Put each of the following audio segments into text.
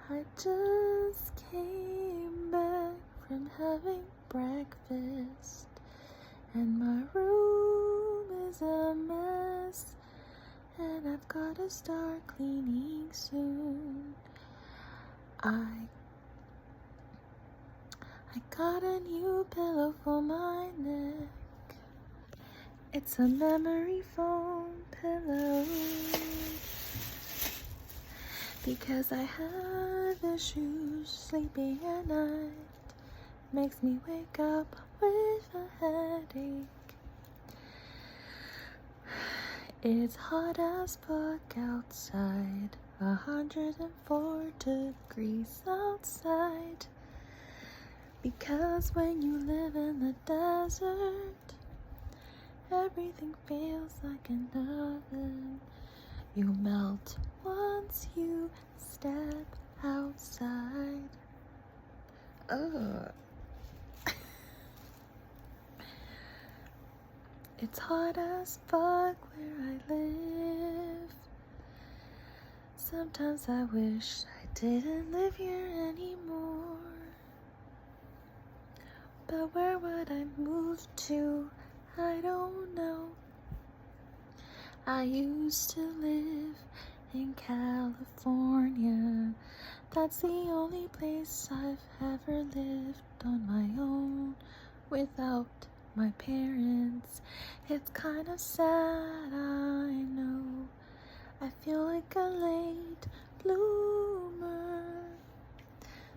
I just came back from having breakfast, and my room is a mess, and I've gotta start cleaning soon. I got a new pillow for my neck. It's a memory foam pillow, because I have issues sleeping at night. Makes me wake up with a headache. It's hot as fuck outside, 104 degrees outside. Because when you live in the desert, everything feels like an oven. You melt once you step outside. Ugh. It's hot as fuck where I live. Sometimes I wish I didn't live here anymore. But where would I move to? I don't know. I used to live in California. That's the only place I've ever lived on my own without my parents. It's kind of sad, I know. I feel like a late bloomer.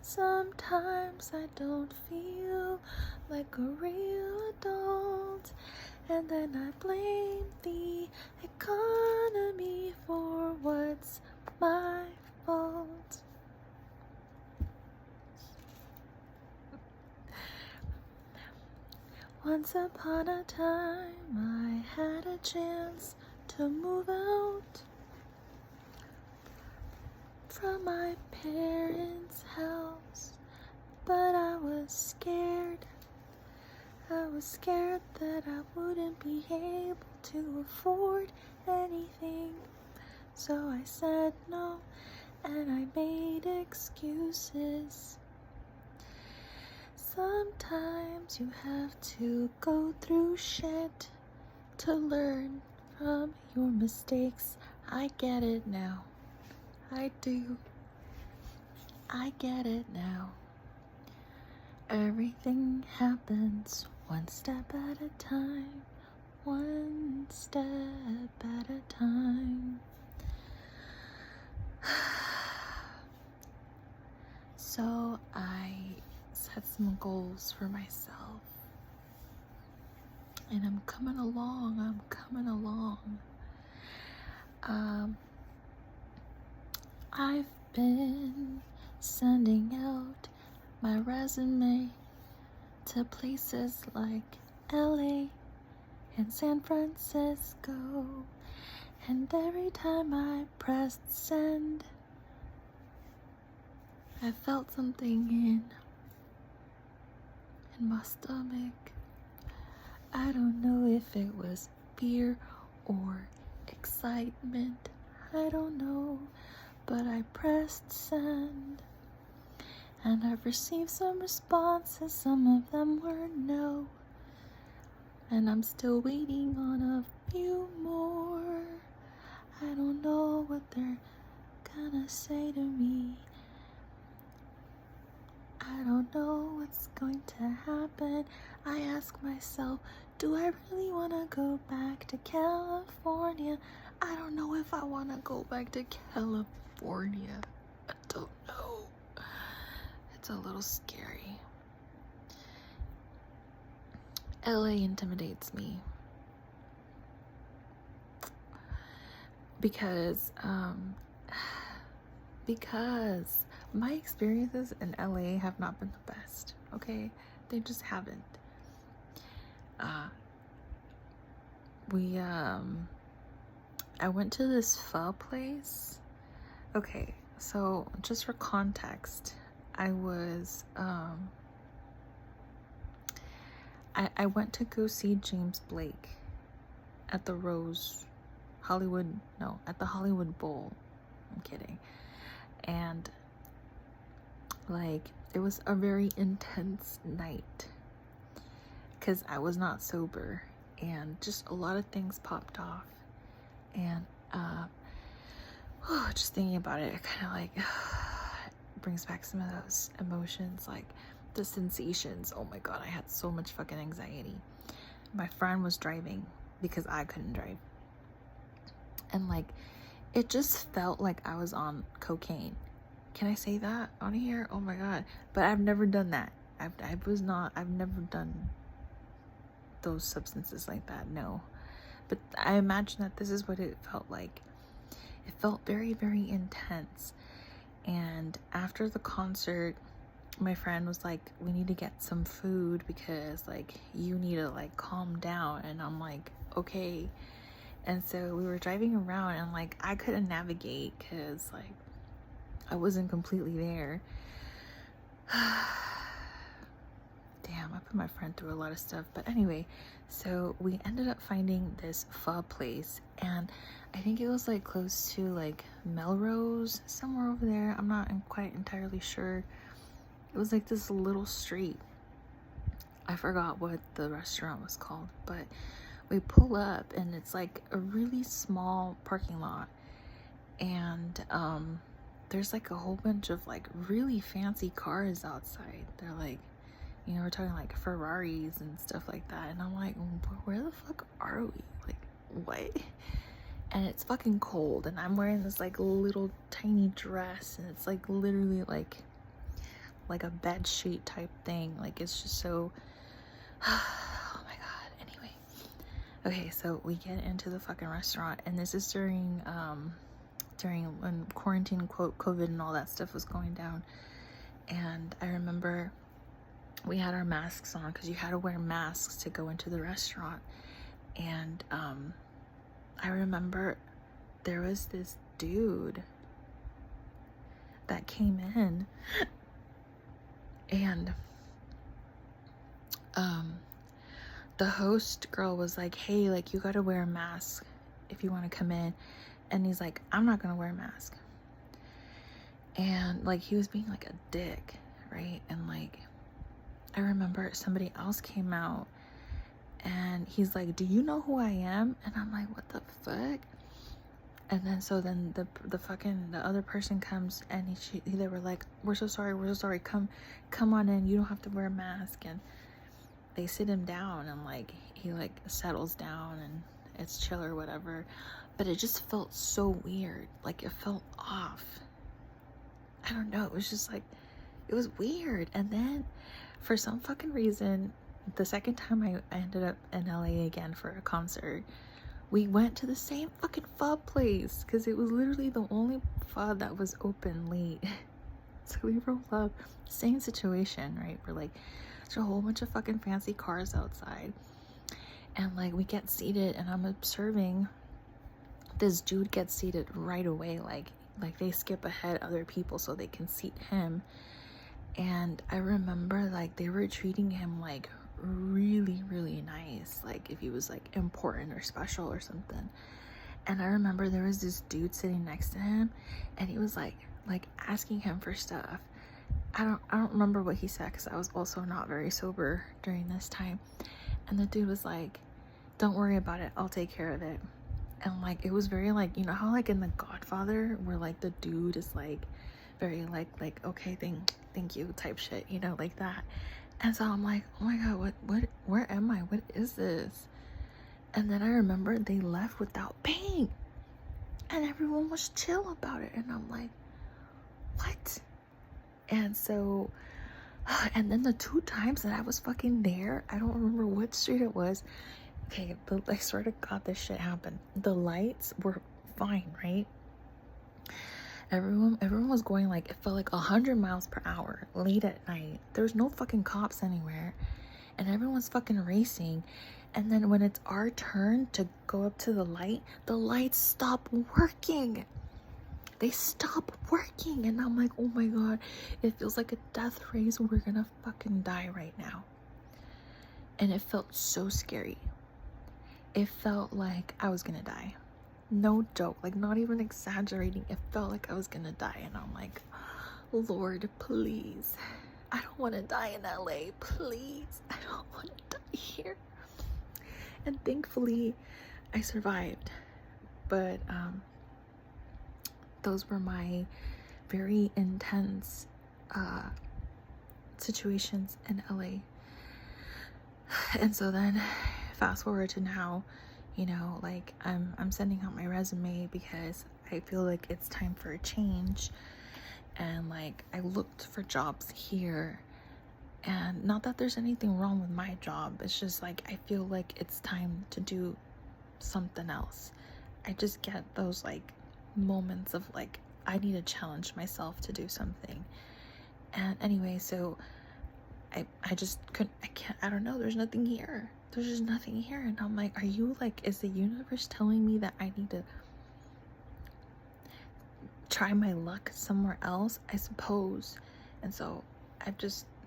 Sometimes I don't feel like a real adult, and then I blame the economy for what's my fault. Once upon a time, I had a chance to move out from my parents' house, but I was scared. I was scared that I wouldn't be able to afford anything. So I said no, and I made excuses. Sometimes you have to go through shit to learn from your mistakes. I get it now. I do. I get it now. Everything happens one step at a time. One step at a time. So I set some goals for myself, and I'm coming along. I've been sending out my resume to places like LA and San Francisco, and every time I pressed send, I felt something in my stomach. I don't know if it was fear or excitement. I don't know, but I pressed send, and I've received some responses. Some of them were no, and I'm still waiting on a few more. I don't know what they're gonna say to me. I don't know what's going to happen. I ask myself, do I really want to go back to California? I don't know if I want to go back to California. I don't know. It's a little scary. LA intimidates me because my experiences in LA have not been the best, okay? They just haven't. I went to this pho place. Okay, so just for context, I went to go see James Blake at the Hollywood Bowl. I'm kidding. And Like, it was a very intense night because I was not sober, and just a lot of things popped off. And just thinking about it, it kind of like brings back some of those emotions, like the sensations. Oh my god, I had so much fucking anxiety. My friend was driving because I couldn't drive, and like it just felt like I was on cocaine. Can I say that on here? Oh my god. But I've never done that. I've never done those substances like that, no. But I imagine that this is what it felt like. It felt very, very intense. And after the concert, my friend was like, we need to get some food because like you need to like calm down. And I'm like, okay. And so we were driving around, and like I couldn't navigate because like I wasn't completely there. Damn, I put my friend through a lot of stuff. But anyway, so we ended up finding this pho place, and I think it was like close to like Melrose, somewhere over there. I'm not quite entirely sure. It was like this little street. I forgot what the restaurant was called, but we pull up and it's like a really small parking lot, and there's like a whole bunch of like really fancy cars outside. They're like, you know, we're talking like Ferraris and stuff like that. And I'm like, where the fuck are we? Like, what? And it's fucking cold, and I'm wearing this like little tiny dress, and it's like literally like a bed sheet type thing. Like, it's just so oh my god. Anyway, okay, so we get into the fucking restaurant, and this is during when quarantine, quote, COVID and all that stuff was going down. And I remember we had our masks on because you had to wear masks to go into the restaurant. And I remember there was this dude that came in, and the host girl was like, hey, like, you gotta wear a mask if you want to come in. And he's like, I'm not gonna wear a mask. And like, he was being like a dick, right? And like, I remember somebody else came out, and he's like, do you know who I am? And I'm like, what the fuck? And then the other person comes, and they were like, we're so sorry, come on in, you don't have to wear a mask. And they sit him down, and like he like settles down, and it's chill or whatever. But it just felt so weird. Like, it felt off. I don't know, it was just like, it was weird. And then for some fucking reason, the second time I ended up in LA again for a concert, we went to the same fucking pho place because it was literally the only pho that was open late. So we roll up, same situation, right? We're like, there's a whole bunch of fucking fancy cars outside, and like we get seated, and I'm observing this dude get seated right away. Like they skip ahead other people so they can seat him. And I remember like they were treating him like really, really nice, like if he was like important or special or something. And I remember there was this dude sitting next to him, and he was like asking him for stuff. I don't remember what he said because I was also not very sober during this time. And the dude was like, don't worry about it, I'll take care of it. And like, it was very like, you know how like in The Godfather where like the dude is like very like okay, thank you type shit, you know, like that. And so I'm like, oh my god, what where am I, what is this? And then I remember they left without paying, and everyone was chill about it. And I'm like, what? And so, and then the two times that I was fucking there, I don't remember what street it was. Okay, I swear to God, this shit happened. The lights were fine, right? Everyone was going like, it felt like 100 miles per hour late at night. There's no fucking cops anywhere, and everyone's fucking racing. And then when it's our turn to go up to the lights stop working. They stop working, and I'm like, oh my god, it feels like a death race. We're gonna fucking die right now. And it felt so scary. It felt like I was gonna die. No joke, like not even exaggerating. It felt like I was gonna die. And I'm like, Lord, please. I don't want to die in LA. Please. I don't want to die here. And thankfully, I survived. But those were my very intense situations in LA. And so then fast forward to now, you know, like I'm sending out my resume because I feel like it's time for a change. And like I looked for jobs here, and not that there's anything wrong with my job, it's just like I feel like it's time to do something else. I just get those like moments of like I need to challenge myself to do something. And anyway, so I just couldn't, I don't know, there's nothing here. There's just nothing here. And I'm like, are you like, is the universe telling me that I need to try my luck somewhere else? I suppose. And so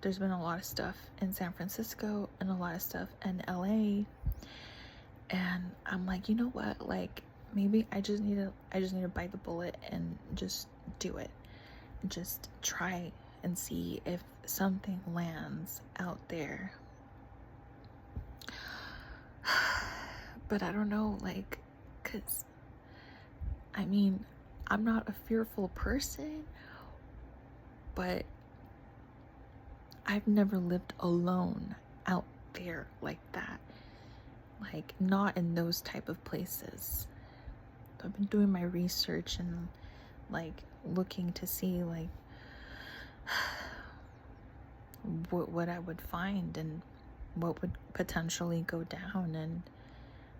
there's been a lot of stuff in San Francisco and a lot of stuff in LA. And I'm like, you know what? Like, maybe I just need to bite the bullet and just do it. Just try and see if something lands out there. But I don't know, like, cause I mean, I'm not a fearful person, but I've never lived alone out there like that. Like, not in those type of places. I've been doing my research and like looking to see like what I would find and what would potentially go down. And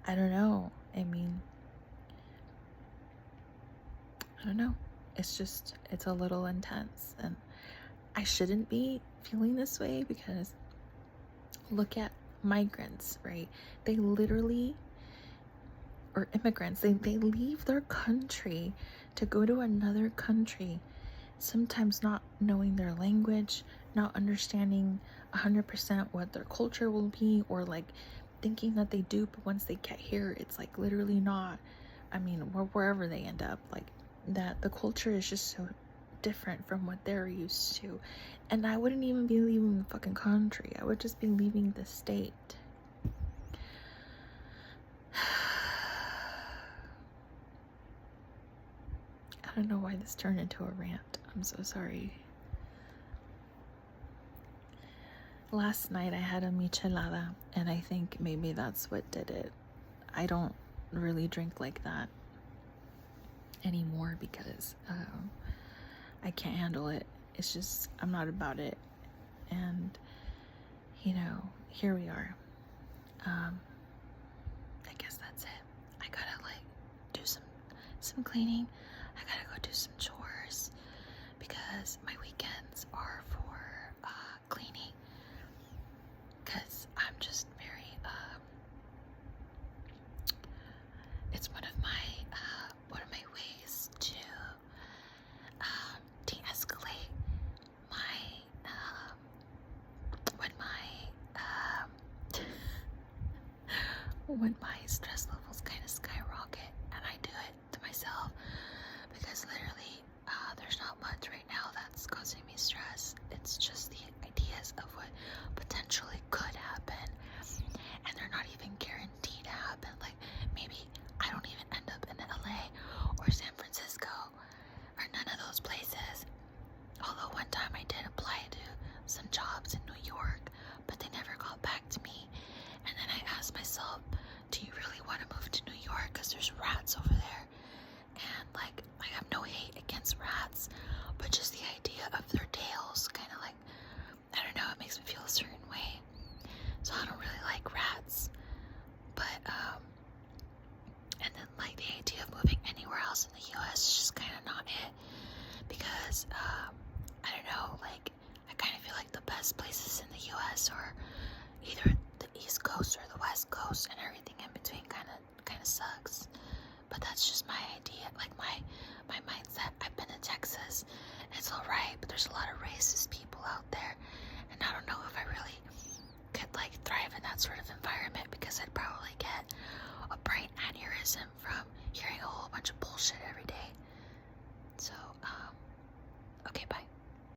I don't know. I mean, I don't know. It's a little intense, and I shouldn't be feeling this way because look at migrants, right? They literally, or immigrants, they leave their country to go to another country, sometimes not knowing their language, not understanding 100% what their culture will be, or like thinking that they do, but once they get here, it's like literally not. I mean, wherever they end up, like that the culture is just so different from what they're used to. And I wouldn't even be leaving the fucking country. I would just be leaving the state. I don't know why this turned into a rant. I'm so sorry. Last night I had a michelada, and I think maybe that's what did it. I don't really drink like that anymore because I can't handle it. It's just, I'm not about it. And, you know, here we are. I guess that's it. I gotta like do some cleaning. I gotta go do some chores because my weekends are for cleaning. Because I'm just very, it's one of my ways to de-escalate my, when my stress levels kind of skyrocket, and I do it to myself because literally there's not much right now that's causing me stress. It's just the ideas of what potentially could happen, and they're not even guaranteed to happen. Like maybe I don't even end up in LA or San Francisco or none of those places. Although one time I did apply to some jobs in New York, but they never got back to me. And then I asked myself, do you really want to move to New York? Because there's rats over there. And like, I have no hate against rats, but just the idea of their tails kind of like, I don't know, it makes me feel a certain way. So I don't really like rats. But, and then like the idea of moving anywhere else in the US is just kind of not it. Because, I don't know, like, I kind of feel like the best places in the US are either the East Coast or the West Coast, and everything in between kind of sucks. But that's just my idea, like my mindset.